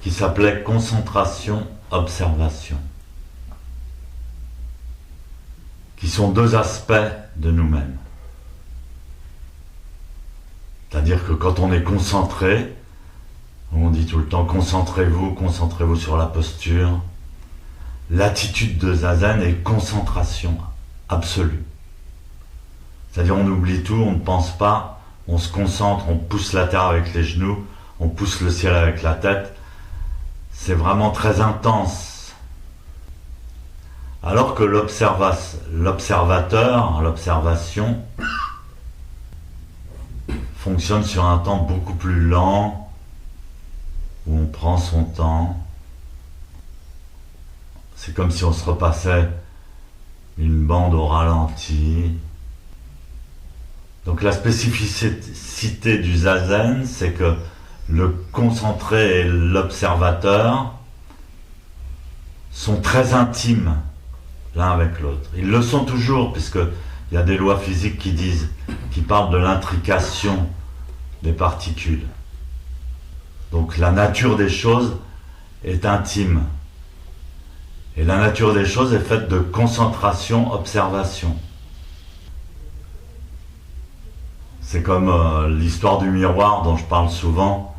qui s'appelait concentration-observation, qui sont deux aspects de nous-mêmes. C'est-à-dire que quand on est concentré, on dit tout le temps concentrez-vous sur la posture. L'attitude de Zazen est concentration absolue. C'est-à-dire on oublie tout, on ne pense pas, on se concentre, on pousse la terre avec les genoux, on pousse le ciel avec la tête. C'est vraiment très intense. Alors que l'observateur, l'observation, fonctionne sur un temps beaucoup plus lent, où on prend son temps. C'est comme si on se repassait une bande au ralenti. Donc la spécificité du Zazen, c'est que le concentré et l'observateur sont très intimes l'un avec l'autre. Ils le sont toujours, puisqu'il y a des lois physiques qui parlent de l'intrication des particules. Donc la nature des choses est intime. Et la nature des choses est faite de concentration-observation. C'est comme l'histoire du miroir dont je parle souvent.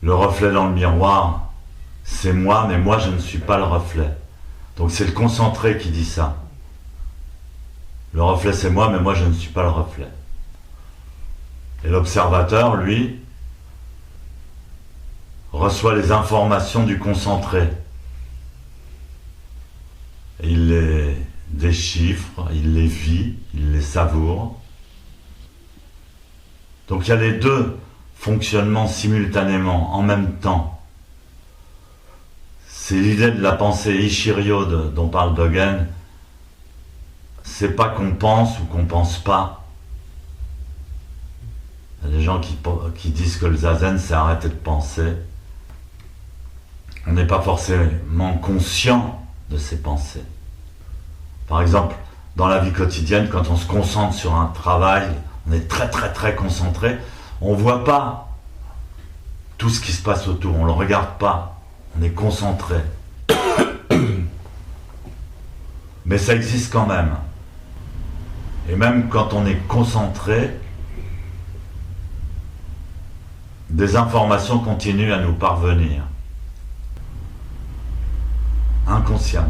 Le reflet dans le miroir, c'est moi, mais moi je ne suis pas le reflet. Donc c'est le concentré qui dit ça. Le reflet c'est moi, mais moi je ne suis pas le reflet. Et l'observateur, lui, reçoit les informations du concentré. Et il les déchiffre, il les vit, il les savoure. Donc il y a les deux fonctionnements simultanément, en même temps. C'est l'idée de la pensée Ichiryo dont parle Dogen. C'est pas qu'on pense ou qu'on pense pas. Il y a des gens qui disent que le Zazen c'est arrêter de penser. On n'est pas forcément conscient de ses pensées. Par exemple, dans la vie quotidienne, quand on se concentre sur un travail, on est très très très concentré, on ne voit pas tout ce qui se passe autour, on ne le regarde pas, on est concentré. Mais ça existe quand même. Et même quand on est concentré, des informations continuent à nous parvenir, inconsciemment.